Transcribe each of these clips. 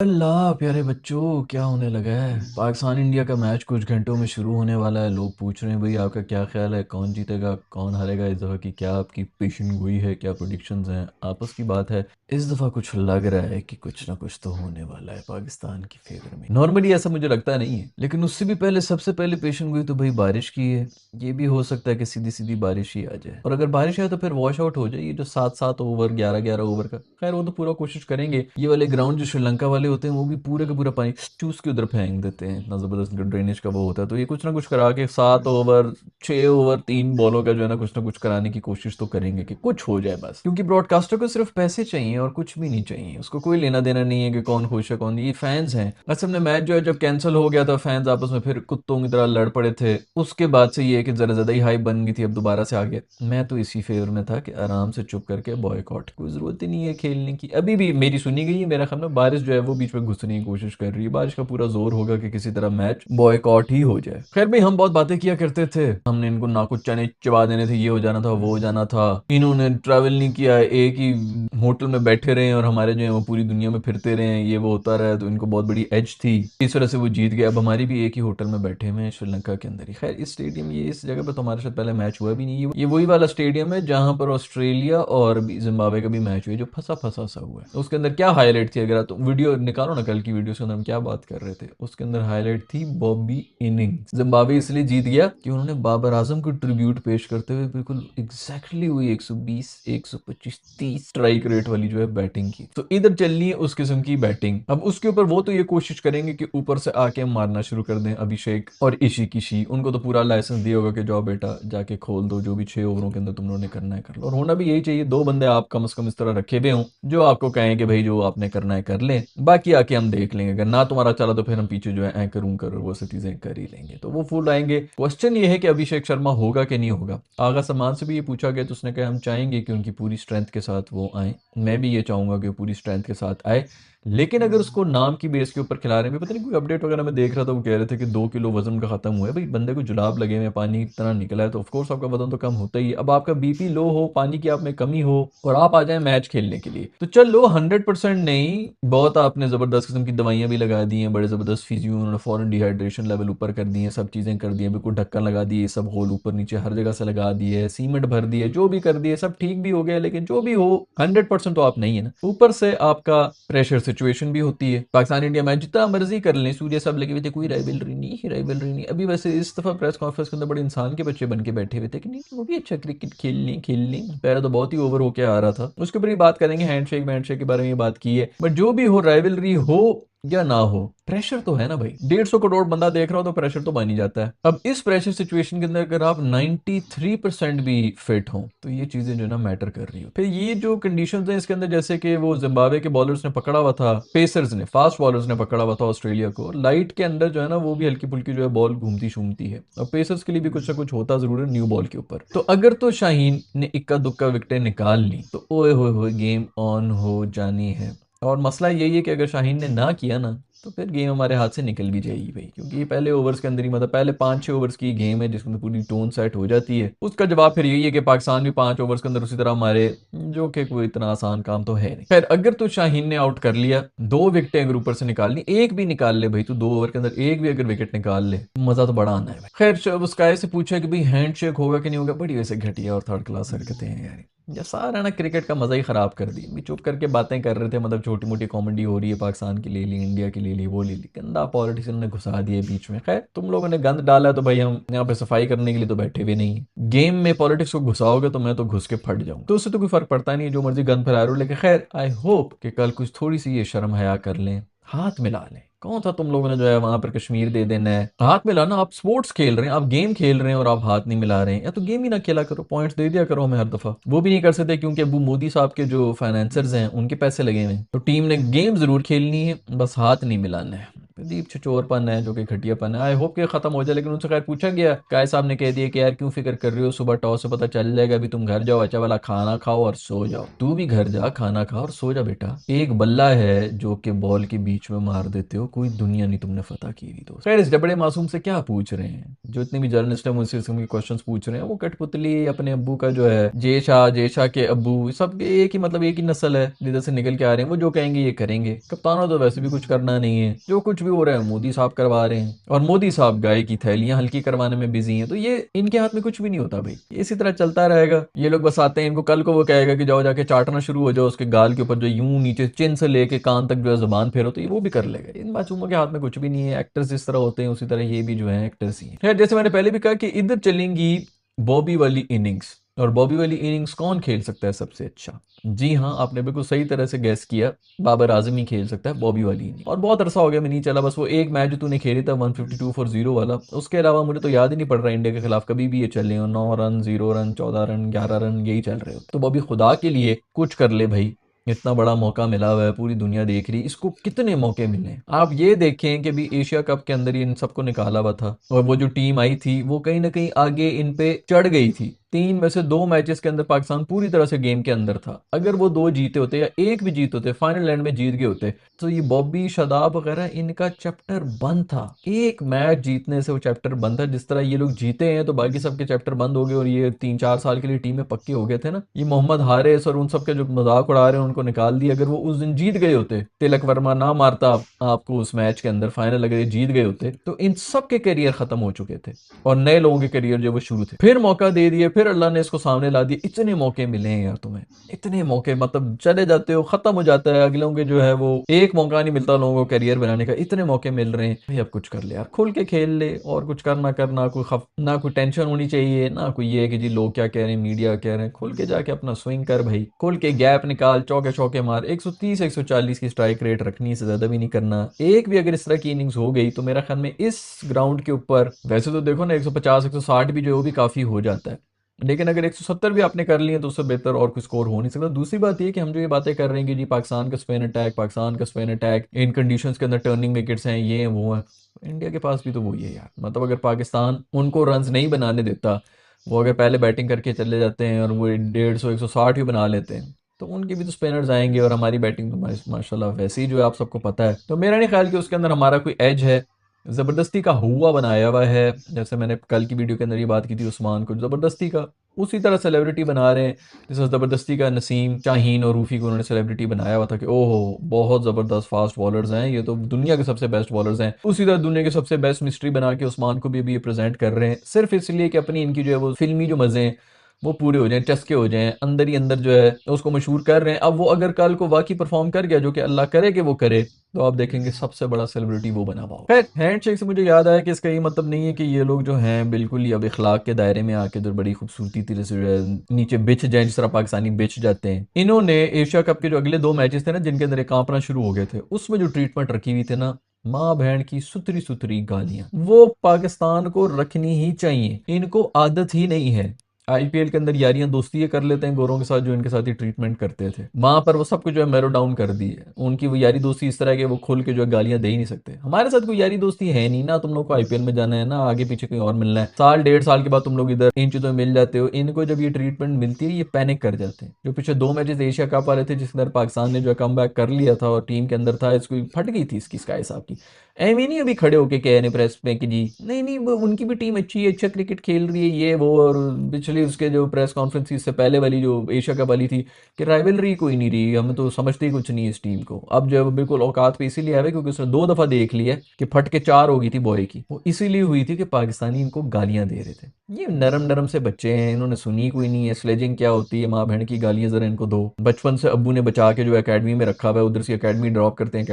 अल्लाह प्यारे बच्चों, क्या होने लगा है। पाकिस्तान इंडिया का मैच कुछ घंटों में शुरू होने वाला है। लोग पूछ रहे हैं भाई आपका क्या ख्याल है, कौन जीतेगा कौन हारेगा इस दफ़ा की, क्या आपकी पेशन गोई है, क्या प्रोडिक्शंस हैं। आपस की बात है, इस दफ़ा कुछ लग रहा है कि कुछ ना कुछ तो होने वाला है पाकिस्तान की फेवर में। नॉर्मली ऐसा मुझे लगता नहीं है, लेकिन उससे भी पहले सबसे पहले पेशन गोई तो भाई बारिश की है। ये भी हो सकता है कि सीधी सीधी बारिश ही आ जाए, और अगर बारिश आए तो फिर वॉश आउट हो जाए ये जो 7-7 ओवर 11-11 ओवर का। खैर वो तो पूरा कोशिश करेंगे। ये वाले ग्राउंड जो श्रीलंका वाले होते हैं वो भी पूरे का पूरा पानी चूस के उधर फेंक देते हैं, इतना जबरदस्त ड्रेनेज का वो होता है। तो ये कुछ ना कुछ करा के 7 ओवर 6 ओवर 3 बॉलों का जो है ना कुछ कराने की कोशिश तो करेंगे कि कुछ हो जाए बस, क्योंकि ब्रॉडकास्टर को सिर्फ पैसे चाहिए और कुछ भी नहीं चाहिए। उसको कोई लेना देना नहीं है कि कौन खुश है कौन नहीं। ये फैंस हैं। असल में मैच जो है जब कैंसिल हो गया था, फैंस आपस में फिर कुत्तों की तरह लड़ पड़े थे। उसके बाद से ये है कि जरा ज्यादा ही हाइप बन गई थी, अब दोबारा से आ गया। मैं तो इसी फेवर में था कि आराम से चुप करके बॉयकॉट, कोई जरूरत ही नहीं है खेलने की। अभी भी मेरी सुनी गई है, मेरा ख्याल में बारिश जो है वो बीच में घुसने की कोशिश कर रही है। बारिश का पूरा जोर होगा कि किसी तरह मैच बॉयकॉट ही हो जाए। खैर भाई, हम बहुत बातें किया करते थे, हमने इनको नाकुच चने चबा देने थे, ये हो जाना था वो हो जाना था। इन्होंने ट्रैवल नहीं किया, एक ही होटल में बैठे रहे और हमारे जो है वो पूरी दुनिया में फिरते रहे, ये वो होता रहा, तो इनको बहुत बड़ी एज थी, इस वजह से वो जीत गए। अब हमारी भी एक ही होटल में बैठे हुए हैं श्रीलंका के अंदर ही। खैर इस स्टेडियम, ये इस जगह पर तो हमारे साथ पहले मैच हुआ भी नहीं। ये वही वाला स्टेडियम है जहां पर ऑस्ट्रेलिया और जिम्बाब्वे का भी मैच हुआ, जो फंसा फंसा सा हुआ है। उसके अंदर क्या हाईलाइट थी, अगर तुम वीडियो निकालो ना कल की वीडियो से, हम क्या बात कर रहे थे, उसके अंदर हाईलाइट थी बॉबी इनिंग्स। जिम्बाब्वे इसलिए जीत गया कि उन्होंने बाबर आजम को ट्रिब्यूट पेश करते हुए बिल्कुल एग्जैक्टली वही 120 125 30 स्ट्राइक रेट वाली जो है बैटिंग की। तो इधर चलनी है उस किस्म की बैटिंग। अब उसके ऊपर वो तो ये कोशिश करेंगे कि ऊपर से आके मारना शुरू कर दें अभिषेक और ईशी किशी। उनको तो पूरा लाइसेंस दिया होगा कि जाओ बेटा जाके खोल दो, जो भी 6 ओवरों के अंदर तुम लोगों ने करना है कर लो। और होना भी यही चाहिए, 2 बंदे आप कम से कम इस तरह रखे हुए हों जो आपको कहें कि भाई जो आपने करना है कर ले, बाकी आके हम देख लेंगे। अगर ना तुम्हारा चला तो फिर हम पीछे जो है एंकर उनकर वो सब चीजें कर ही लेंगे। तो वो फुल आएंगे। क्वेश्चन ये है कि अभिषेक शर्मा होगा कि नहीं होगा। आगा समान से भी ये पूछा गया तो उसने कहा हम चाहेंगे कि उनकी पूरी स्ट्रेंथ के साथ वो आए। मैं भी ये चाहूंगा कि पूरी स्ट्रेंथ के साथ आए, लेकिन अगर उसको नाम की बेस के ऊपर खिला रहे हैं, पता नहीं कोई अपडेट वगैरह मैं देख रहा था, वो कह रहे थे कि 2 किलो वजन का खत्म हुआ है। भाई बंदे को जुलाब लगे हुए, पानी की तरह निकला है, तो ऑफकोर्स आपका वजन तो कम होता ही है। अब आपका बीपी लो हो, पानी की आप में कमी हो और आप आ जाए मैच खेलने के लिए, तो चल लो 100% नहीं, बहुत आपने जबरदस्त किस्म की दवाइयां भी लगा दी हैं, बड़े जबरदस्त फिजियो, उन्होंने फॉरन डिहाइड्रेशन लेवल ऊपर कर दिए, सब चीजें कर दी हैं, बिल्कुल ढक्कन लगा दिए, सब होल ऊपर नीचे हर जगह से लगा दिए, सीमेंट भर दिए, जो भी कर दिए सब ठीक भी हो गया। लेकिन जो भी हो 100% तो आप नहीं है ना। ऊपर से आपका प्रेशर सिचुएशन भी होती है। पाकिस्तान इंडिया मैच जितना मर्जी कर लें, सूर्य सब लगे हुए थे, कोई राइवलरी नहीं राइवलरी नहीं। अभी वैसे इस दफा प्रेस कॉन्फ्रेंस के अंदर बड़े इंसान के बच्चे बन के बैठे हुए थे कि नहीं वो भी अच्छा क्रिकेट खेल लें। पहले तो बहुत ही ओवर होके आ रहा था, उसके ऊपर ही बात करेंगे, हैंडशेक के बारे में बात की है। बट जो भी हो, राइवलरी हो या ना हो, प्रेशर तो है ना भाई। 150 करोड़ बंदा देख रहा हो तो प्रेशर तो बन ही जाता है। अब इस प्रेशर सिचुएशन के अंदर अगर आप 93% भी फिट हो तो ये चीजें जो है ना मैटर कर रही हो। फिर ये जो कंडीशंस हैं इसके अंदर, जैसे कि वो जिम्बाब्वे के बॉलर्स ने पकड़ा हुआ था, पेसर्स ने, फास्ट बॉलर्स ने पकड़ा हुआ था ऑस्ट्रेलिया को, लाइट के अंदर जो है ना वो भी हल्की फुल्की जो है बॉल घूमती शूमती है। और पेसर्स के लिए भी कुछ ना कुछ होता जरूर है न्यू बॉल के ऊपर। तो अगर तो शाहीन ने इक्का दुक्का विकेटें निकाल ली तो ओए होए गेम ऑन हो जानी है। और मसला यही है कि अगर शाहीन ने ना किया ना तो फिर गेम हमारे हाथ से निकल भी जाएगी भाई, क्योंकि ये पहले ओवर्स के अंदर ही, मतलब पहले 5-6 ओवर्स की गेम है जिसके अंदर पूरी टोन सेट हो जाती है। उसका जवाब फिर यही है कि पाकिस्तान भी 5 ओवर्स के अंदर उसी तरह मारे, जो कि कोई इतना आसान काम तो है नहीं। खैर अगर तो शाहीन ने आउट कर लिया, 2 विकेटें अगर ऊपर से निकाल ली, एक भी निकाल ले भाई, तो 2 ओवर के अंदर एक भी अगर विकेट निकाल ले, मजा तो बड़ा आना है भाई। खैर स्काई से पूछा कि भाई हैंडशेक होगा कि नहीं होगा, बड़ी वैसे घटिया और थर्ड क्लास हरकतें हैं यार। या सारा ना क्रिकेट का मजा ही खराब कर दी। भी चुप करके बातें कर रहे थे, मतलब छोटी मोटी कॉमेडी हो रही है, पाकिस्तान की ले ली, इंडिया की ले ली, वो ले ली, गंदा पॉलिटिशियन ने घुसा दिए बीच में। खैर तुम लोगों ने गंद डाला है तो भाई हम यहाँ पे सफाई करने के लिए तो बैठे हुए नहीं है। गेम में पॉलिटिक्स को घुसाओगे तो मैं तो घुस के फट जाऊँ, तो उससे तो कोई फर्क पड़ता नहीं है, जो मर्जी गंद फैला रहे हो। लेकिन खैर आई होप कि कल कुछ थोड़ी सी ये शर्म हया कर लें, हाथ मिला लें। कौन सा तुम लोगों ने जो है वहां पर कश्मीर दे देना है, हाथ मिलाना। आप स्पोर्ट्स खेल रहे हैं, आप गेम खेल रहे हैं और आप हाथ नहीं मिला रहे हैं, या तो गेम ही ना खेला करो, पॉइंट्स दे दिया करो हमें हर दफा। वो भी नहीं कर सकते क्योंकि अबू मोदी साहब के जो फाइनेंसर्स हैं उनके पैसे लगे हुए हैं। तो टीम ने गेम जरूर खेलनी है, बस हाथ नहीं मिलाना है। अजीब छिचोरपन है जो कि घटियापन है। आई होप कि खत्म हो जाए, लेकिन उनसे खैर पूछा गया, काय साहब ने कह दिया कि यार क्यों फिक्र कर रहे हो, सुबह टॉस से पता चल जाएगा, अभी तुम घर जाओ, अच्छा वाला खाना खाओ और सो जाओ। तू भी घर जा, खाना खा और सो जा बेटा। एक बल्ला है जो कि बॉल के बीच में मार देते हो, कोई दुनिया नहीं तुमने फतह की हुई दोस्त। खैर इस बड़े मासूम से क्या पूछ रहे हैं, जो इतने भी जर्नलिस्ट है मुझसे इसके क्वेश्चन पूछ रहे हैं, वो कठपुतली अपने अब्बू का जो है जेशा के अब्बू सब एक ही मतलब एक ही नस्ल है जिधर से निकल के आ रहे हैं, वो जो कहेंगे ये करेंगे। कप्तानों तो वैसे भी कुछ करना नहीं है, जो कुछ भी हो रहा है मोदी साहब करवा रहे हैं, और मोदी साहब गाय की थैलियां हल्की करवाने में बिजी हैं, तो ये इनके हाथ में कुछ भी नहीं होता भाई, इसी तरह चलता रहेगा। ये लोग बस आते हैं, इनको कल को वो कहेगा कि जाओ जाके चाटना शुरू हो जाओ उसके गाल के ऊपर, जो यूं नीचे चिन से लेके कान तक जो है जुबान फेरो, तो ये वो भी कर लेगा। इन मासूमों के हाथ में कुछ भी नहीं है। एक्टर्स जिस तरह होते हैं उसी तरह ये भी जो है एक्टर्स ही हैं। खैर जैसे मैंने पहले भी कहा कि इधर चलेंगी बॉबी वाली इनिंग्स, और बॉबी वाली इनिंग्स कौन खेल सकता है सबसे अच्छा? जी हाँ, आपने बिल्कुल सही तरह से गैस किया, बाबर आजम ही खेल सकता है बॉबी वाली इनिंग। और बहुत अरसा हो गया मैं नहीं चला, बस वो एक मैच जो तूने खेली था 152 फॉर 0 वाला, उसके अलावा मुझे तो याद ही नहीं पड़ रहा इंडिया के खिलाफ कभी भी ये चले हो 9 रन 0 रन 14 रन 11 रन यही चल रहे हो। तो बॉबी खुदा के लिए कुछ कर ले भाई, इतना बड़ा मौका मिला हुआ है, पूरी दुनिया देख रही, इसको कितने मौके मिले। आप ये देखें कि भी एशिया कप के अंदर ही इन सबको निकाला हुआ था, और वो जो टीम आई थी वो कहीं ना कहीं आगे इन पे चढ़ गई थी। 3 में से 2 मैचेस के अंदर पाकिस्तान पूरी तरह से गेम के अंदर था, अगर वो 2 जीते होते या एक भी जीत होते, फाइनल एंड में जीत गए होते, तो ये बॉबी शादाब वगैरह इनका चैप्टर बंद था। एक मैच जीतने से वो चैप्टर बंद था। जिस तरह ये लोग जीते हैं तो बाकी सबके चैप्टर बंद हो गए, और ये 3-4 साल के लिए टीम में पक्के हो गए थे ना। ये मोहम्मद हारिस और उन सबके जो मजाक उड़ा रहे हैं उनको निकाल दिया। अगर वो उस दिन जीत गए होते, तिलक वर्मा ना मारता आपको उस मैच के अंदर, फाइनल अगर ये जीत गए होते, तो इन सब के करियर खत्म हो चुके थे, और नए लोगों के करियर जो वो शुरू थे। फिर मौका दे दिए, फिर अल्लाह ने इसको सामने ला दिया। इतने मौके मिले हैं यार तुम्हें, इतने मौके, मतलब चले जाते हो खत्म हो जाता है, अगलों के जो है वो एक मौका नहीं मिलता लोगों को करियर बनाने का, इतने मौके मिल रहे हैं भाई, अब कुछ कर ले यार, खुल के खेल ले, और कुछ करना करना, कोई ना कोई टेंशन होनी चाहिए, ना कोई ये कि जी लोग क्या कह रहे हैं, मीडिया कह रहे हैं। खुल के जाके अपना स्विंग कर भाई, खुल के गैप निकाल, चौके चौके मार, 130 140 की स्ट्राइक रेट रखनी, से ज्यादा भी नहीं करना। एक भी अगर इस तरह की इनिंग्स हो गई तो मेरा ख्याल में इस ग्राउंड के ऊपर, वैसे तो देखो ना 150 160 भी जो है वो भी काफी हो जाता है, लेकिन अगर 170 भी आपने कर लिए तो उससे बेहतर और कोई स्कोर हो नहीं सकता। दूसरी बात ये कि हम जो ये बातें कर रहे हैं कि जी पाकिस्तान का स्पिन अटैक, पाकिस्तान का स्पिन अटैक इन कंडीशंस के अंदर टर्निंग विकेट्स हैं, ये हैं वो हैं, इंडिया के पास भी तो वही है यार। मतलब अगर पाकिस्तान उनको रन्स नहीं बनाने देता, वो अगर पहले बैटिंग करके चले जाते हैं और वो 150 160 भी बना लेते हैं, तो उनके भी तो स्पिनर्स आएंगे, और हमारी बैटिंग तो माशाल्लाह वैसे ही जो है आप सबको पता है। तो मेरा नहीं ख्याल कि उसके अंदर हमारा कोई एज है। ज़बरदस्ती का हुआ बनाया हुआ है, जैसे मैंने कल की वीडियो के अंदर ये बात की थी, उस्मान को ज़बरदस्ती का उसी तरह सेलिब्रिटी बना रहे हैं, जैसे ज़बरदस्ती का नसीम शाहीन और रूफ़ी को उन्होंने सेलिब्रिटी बनाया हुआ था कि ओहो बहुत ज़बरदस्त फास्ट बॉलर्स हैं, ये तो दुनिया के सबसे बेस्ट बॉलर्स हैं। उसी तरह दुनिया के सबसे बेस्ट मिस्ट्री बना के उस्मान को भी अभी ये प्रेजेंट कर रहे हैं, सिर्फ इसलिए कि अपनी इनकी जो है वो फिल्मी जो मज़े हैं वो पूरे हो जाएं, चस्के हो जाएं, अंदर ही अंदर जो है उसको मशहूर कर रहे हैं। अब वो अगर कल को वाकई परफॉर्म कर गया, जो कि अल्लाह करे कि वो करे, तो आप देखेंगे सबसे बड़ा सेलिब्रिटी वो बना हुआ होगा। खैर हैंडशेक से मुझे याद आया कि इसका ये मतलब नहीं है कि ये लोग जो हैं बिल्कुल ही अब इखलाक के दायरे में आके जो बड़ी खूबसूरती तरह से जो है नीचे बिछ जाए, जिस तरह पाकिस्तानी बिछ जाते हैं। इन्होंने एशिया कप के जो अगले 2 मैचेस थे ना, जिनके अंदर ये कांपना शुरू हो गए थे, उसमें जो ट्रीटमेंट रखी हुई थी ना, माँ बहन की सुथरी सुथरी गालियां, वो पाकिस्तान को रखनी ही चाहिए, इनको आदत ही नहीं है। आईपीएल के अंदर यारियां दोस्ती ये कर लेते हैं गोरों के साथ, जो इनके साथ ही ट्रीटमेंट करते थे, वहां पर वो सब कुछ जो है मैरो डाउन कर दी है उनकी। वो यारी दोस्ती इस तरह के वो खुल के जो है गालियां दे ही नहीं सकते। हमारे साथ कोई यारी दोस्ती है नहीं ना, तुम लोग को आईपीएल में जाना है ना आगे पीछे कहीं और मिलना है, साल 1.5 साल के बाद तुम लोग इधर इन चीजों में मिल जाते हो। इनको जब ये ट्रीटमेंट मिलती है ये पैनिक कर जाते हैं। जो पिछले 2 मैचेस एशिया कप वाले थे जिसके अंदर पाकिस्तान ने जो है कम बैक कर लिया था और टीम के अंदर था, इसको फट गई थी इसकी स्काई साहब की। एम ही नहीं अभी खड़े होके कह रहे प्रेस में कि जी नहीं नहीं वो उनकी भी टीम अच्छी है, अच्छा क्रिकेट खेल रही है ये वो। और पिछली उसके जो प्रेस कॉन्फ्रेंस इससे पहले वाली जो एशिया कप वाली थी कि राइवलरी कोई नहीं रही, हमें तो समझते ही कुछ नहीं है इस टीम को। अब जो है वो बिल्कुल औकात पे इसीलिए आए क्योंकि उसने 2 दफा देख लिया कि फट के 4 हो गई थी बॉय की, वो इसीलिए हुई थी कि पाकिस्तानी इनको गालियां दे रहे थे। ये नरम नरम से बच्चे हैं, इन्होंने सुनी कोई नहीं है स्लेजिंग क्या होती है, माँ बहन की गालियां जरा इनको दो। बचपन से अब्बू ने बचा के जो अकेडमी में रखा हुआ है, उधर से अकेडमी ड्रॉप करते हैं,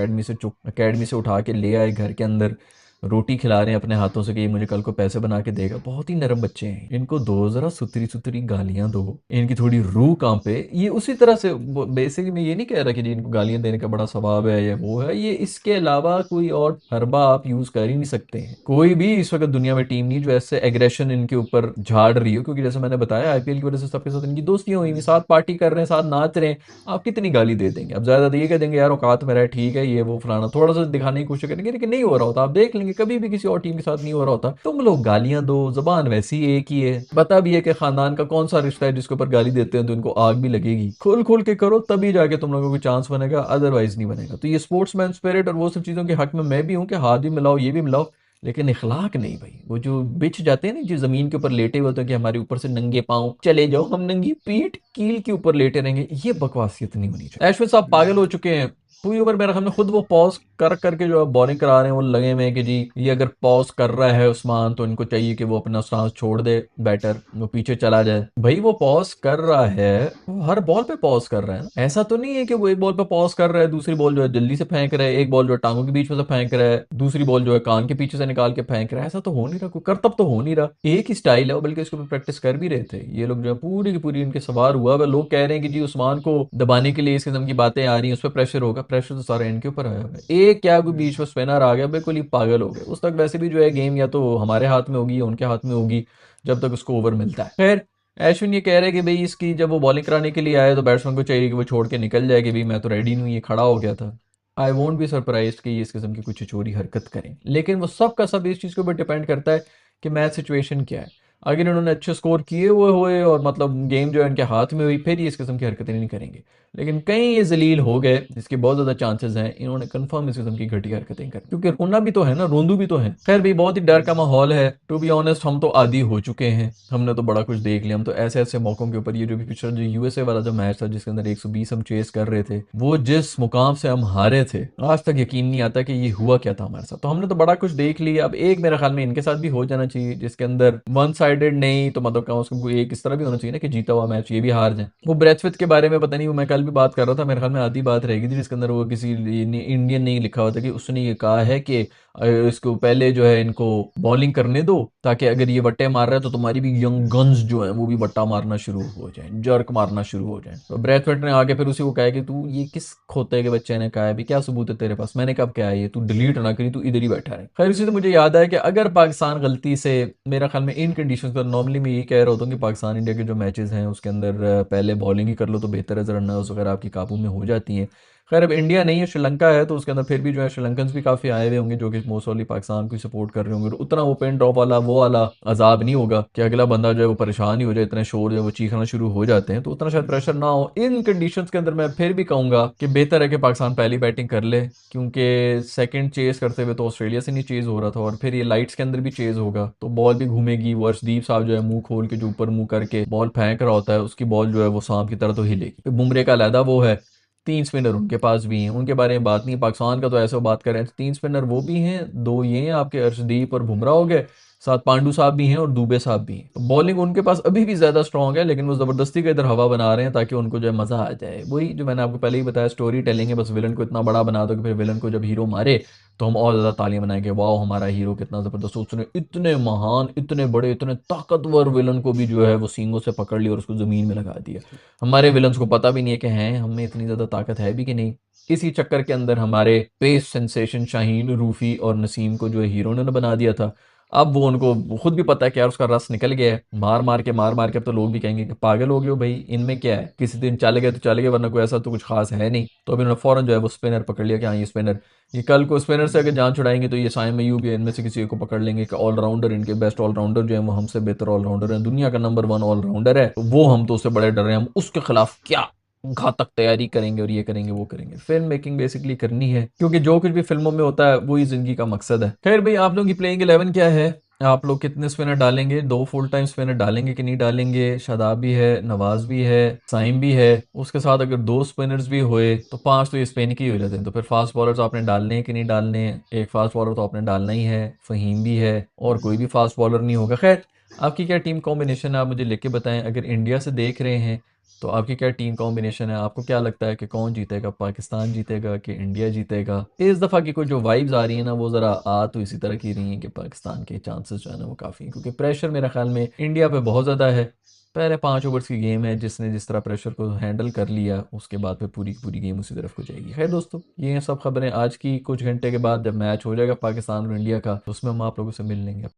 अकेडमी से उठा के ले आए घर के अंदर, रोटी खिला रहे हैं अपने हाथों से कि ये मुझे कल को पैसे बना के देगा। बहुत ही नरम बच्चे हैं, इनको दो जरा सुतरी सुतरी गालियां दो, इनकी थोड़ी रूह कांपे। ये उसी तरह से बेसिकली मैं ये नहीं कह रहा कि जी इनको गालियां देने का बड़ा स्वभाव है या वो है, ये इसके अलावा कोई और हरबा आप यूज कर ही नहीं सकते हैं। कोई भी इस वक्त दुनिया में टीम नहीं जो ऐसे एग्रेशन इनके ऊपर झाड़ रही हो, क्योंकि जैसे मैंने बताया आईपीएल की वजह से सबके साथ इनकी दोस्तियां हुई, साथ पार्टी कर रहे हैं, साथ नाच रहे हैं। आप कितनी गाली दे देंगे? अब ज्यादा ये कह देंगे यार औकात मेरा है, ठीक है ये वो फलाना, थोड़ा सा दिखाने की कोशिश करेंगे, लेकिन नहीं हो रहा होता। आप देख लेंगे कभी भी किसी और टीम के साथ नहीं हो रहा होता। तुम लोग गालियां दो, जबान वैसी एक ही है, पता भी है कि खानदान का कौन सा रिश्ता है जिसके ऊपर गाली देते हैं तो इनको आग भी लगेगी। खोल खोल के करो तभी जाके तुम लोगों को चांस बनेगा, अदरवाइज नहीं बनेगा। तो ये स्पोर्ट्समैन स्पिरिट और वो सब चीजों के हक में मैं भी हूँ कि हाथ भी मिलाओ ये भी मिलाओ, लेकिन इखलाक नहीं भाई। वो जो बिछ जाते हैं ना, जो जमीन के ऊपर लेटे हुए होते हैं कि हमारे ऊपर से नंगे पांव चले जाओ, हम नंगी पीठ कील के ऊपर लेटे रहेंगे, ये बकवासियत नहीं होनी चाहिए। ऐश्वर्य साहब पागल हो चुके हैं पूरी ओवर। मेरे ख्याल में खुद वो पॉज कर करके जो बॉलिंग करा रहे हैं, वो लगे हुए हैं कि जी ये अगर पॉज कर रहा है उस्मान तो इनको चाहिए कि वो अपना स्टांस छोड़ दे, बैटर वो पीछे चला जाए। भाई वो पॉज कर रहा है, वो हर बॉल पे पॉज कर रहा है ना। ऐसा तो नहीं है कि वो एक बॉल पे पॉज कर रहा है, दूसरी बॉल जो है जल्दी से फेंक रहा है, एक बॉल जो है टांगों के बीच में से फेंक रहा है, दूसरी बॉल जो है कान के पीछे से निकाल के फेंक रहा है। ऐसा तो हो नहीं रहा, कोई करतब तो हो नहीं रहा। एक ही स्टाइल है, बल्कि इसके ऊपर प्रैक्टिस कर भी रहे थे ये लोग जो है, पूरी की पूरी इनके सवार हुआ। वह लोग कह रहे हैं कि जी उस्मान को दबाने के लिए इस किस्म की बातें आ रही हैं, उस पर प्रेशर होगा। प्रेशर तो सारा इनके ऊपर आया हुआ है। एक क्या कोई बीच में स्पिनर आ गया, बिल्कुल ही पागल हो गए। उस तक वैसे भी जो है गेम या तो हमारे हाथ में होगी या उनके हाथ में होगी, जब तक उसको ओवर मिलता है। खैर अश्विन ये कह रहे हैं कि भाई इसकी जब वो बॉलिंग कराने के लिए आए तो बैट्समैन को चाहिए कि वो छोड़ के निकल जाए कि भाई मैं तो रेडी नहीं हूँ, ये खड़ा हो गया था। आई वोंट बी सरप्राइज कि ये इस किस्म की कुछ चोरी हरकत करें, लेकिन वो सब का सब इस चीज़ के ऊपर डिपेंड करता है कि मैच सिचुएशन क्या है। अगर इन्होंने अच्छे स्कोर किए हुए और मतलब गेम जो है इनके हाथ में हुई, फिर ये इस किस्म की हरकतें नहीं करेंगे। लेकिन कहीं ये जलील हो गए, इसके बहुत ज़्यादा चांसेस हैं इन्होंने कंफर्म इस किस्म की घटिया हरकतें कर, क्योंकि रोना भी तो है ना, रोंदू भी तो है। खैर भाई बहुत ही डर का माहौल है। टू बी ऑनेस्ट हम तो आदी हो चुके हैं, हमने तो बड़ा कुछ देख लिया। हम तो ऐसे ऐसे मौकों के ऊपर, ये जो भी पिछला जो यूएसए वाला जो मैच था जिसके अंदर 120 हम चेस कर रहे थे, वो जिस मुकाम से हम हारे थे, आज तक यकीन नहीं आता कि ये हुआ क्या था हमारे साथ। तो हमने तो बड़ा कुछ देख लिया। अब एक मेरे ख्याल में इनके साथ भी हो जाना चाहिए, जिसके अंदर वन साइडेड नहीं तो मतलब कम से कम एक इस तरह भी होना चाहिए ना कि जीता हुआ मैच ये भी हार जाए। वो ब्रेथवेट के बारे में पता नहीं, वो मैं कल भी बात कर रहा था, मेरे ख्याल में आधी बात रहेगी थी जिसके अंदर वो किसी इंडियन नहीं लिखा हुआ था कि उसने ये कहा है कि इसको पहले जो है इनको बॉलिंग करने दो, ताकि अगर ये बट्टे मार रहा है तो तुम्हारी भी यंग गन्स जो है वो भी बट्टा मारना शुरू हो जाए, जर्क मारना शुरू हो जाए। तो ब्रैथवेट ने आगे फिर उसी को कहा कि तू ये किस खोते के बच्चे ने कहा है, भी क्या सबूत है तेरे पास? मैंने कब क्या है, ये तू डिलीट ना करी, तू इधर ही बैठा रहे। खैर इसी से मुझे याद आया कि अगर पाकिस्तान गलती से, मेरा ख्याल में इन कंडीशंस पर नॉर्मली मैं ये कह रहा होता हूँ कि पाकिस्तान इंडिया के जो मैचेस हैं उसके अंदर पहले बॉलिंग ही कर लो तो बेहतर है, जरा नर्व्स वगैरह आपकी काबू में हो जाती हैं। खैर अब इंडिया नहीं है, श्रीलंका है, तो उसके अंदर फिर भी जो है श्रीलंकन्स भी काफ़ी आए हुए होंगे जो कि मोस्ट ऑफली पाकिस्तान को सपोर्ट कर रहे होंगे। तो उतना वो पेन ड्रॉप वाला वो वाला अजाब नहीं होगा कि अगला बंदा जो है वो परेशान ही हो जाए, इतने शोर जो है वो चीखना शुरू हो जाते हैं, तो उतना शायद प्रेशर ना हो। इन कंडीशंस के अंदर मैं फिर भी कहूंगा कि बेहतर है कि पाकिस्तान पहली बैटिंग कर ले, क्योंकि सेकंड चेज करते हुए तो ऑस्ट्रेलिया से नहीं चेज हो रहा था, और फिर ये लाइट्स के अंदर भी चेज होगा तो बॉल भी घूमेगी। वो अर्शदीप साहब जो है मुंह खोल के जो ऊपर मुंह करके बॉल फेंक रहा होता है, उसकी बॉल जो है वो सांप की तरह तो हिलेगी। बुमरे का अलहदा वो है, तीन स्पिनर उनके पास भी हैं, उनके बारे में बात नहीं। पाकिस्तान का तो ऐसा बात कर रहे हैं, तीन स्पिनर वो भी हैं, दो ये हैं आपके अर्शदीप और बुमराह हो गए, साथ पांडू साहब भी हैं और दुबे साहब भी हैं। तो बॉलिंग उनके पास अभी भी ज्यादा स्ट्रांग है, लेकिन वो जबरदस्ती का इधर हवा बना रहे हैं ताकि उनको जो है मजा आ जाए। वही जो मैंने आपको पहले ही बताया, स्टोरी टेलिंग है। बस विलन को इतना बड़ा बना दो कि फिर विलन को जब हीरो मारे तो हम और ज्यादा तालियां बनाएंगे, वाह हमारा हीरो कितना जबरदस्त, उसने इतने महान, इतने बड़े, इतने ताकतवर विलन को भी जो है वो सींगों से पकड़ लिया और उसको जमीन में लगा दिया। हमारे विलन्स को पता भी नहीं है कि हैं हमें इतनी ज्यादा ताकत है भी कि नहीं। इसी चक्कर के अंदर हमारे पेस सेंसेशन शाहीन, रूफी और नसीम को जो है हीरो ने बना दिया था। अब वो उनको खुद भी पता है कि यार उसका रस निकल गया है, मार मार के अब तो लोग भी कहेंगे कि पागल हो गए हो भाई, इनमें क्या है, किसी दिन चले गए तो चले गए, वरना कोई ऐसा तो कुछ खास है नहीं। तो अभी उन्होंने फौरन जो है वो स्पिनर पकड़ लिया कि हाँ ये स्पिनर, ये कल को स्पिनर से अगर जान छुड़ाएंगे तो ये साइम अयूब या इनमें से किसी एक को पकड़ लेंगे कि ऑलराउंडर, इनके बेस्ट ऑलराउंडर जो है वो हमसे बेहतर ऑलराउंडर है, दुनिया का नंबर 1 ऑलराउंडर है, तो वो हम तो उससे बड़े डर रहे हैं, हम उसके खिलाफ क्या घातक तैयारी करेंगे और ये करेंगे वो करेंगे। फिल्म मेकिंग बेसिकली करनी है, क्योंकि जो कुछ भी फिल्मों में होता है वही जिंदगी का मकसद है। खैर भाई आप लोगों की प्लेइंग 11 क्या है? आप लोग कितने स्पिनर डालेंगे? दो फुल टाइम स्पिनर डालेंगे कि नहीं डालेंगे? शादाब भी है, नवाज भी है, साइम भी है, उसके साथ अगर दो स्पिनर्स भी हुए तो पांच तो ये स्पिन की हो जाते हैं। तो फिर फास्ट बॉलर्स आपने डालने हैं कि नहीं डालने हैं? एक फास्ट बॉलर तो आपने डालना ही है, फहीम भी है, और कोई भी फास्ट बॉलर नहीं होगा। खैर आपकी क्या टीम कॉम्बिनेशन है आप मुझे लिख के बताएं। अगर इंडिया से देख रहे हैं तो आपकी क्या टीम कॉम्बिनेशन है? आपको क्या लगता है कि कौन जीतेगा? पाकिस्तान जीतेगा कि इंडिया जीतेगा? इस दफ़ा की कोई जो वाइब्स आ रही है ना, वो ज़रा आ तो इसी तरह की रही हैं कि पाकिस्तान के चांसेस जो है ना वो काफ़ी हैं, क्योंकि प्रेशर मेरे ख्याल में इंडिया पे बहुत ज़्यादा है। पहले 5 ओवर्स की गेम है, जिसने जिस तरह प्रेशर को हैंडल कर लिया, उसके बाद फिर पूरी की पूरी गेम उसी तरफ को जाएगी। खैर दोस्तों, ये हैं सब खबरें आज की। कुछ घंटे के बाद जब मैच हो जाएगा पाकिस्तान और इंडिया का, तो उसमें हम आप लोगों से मिल लेंगे।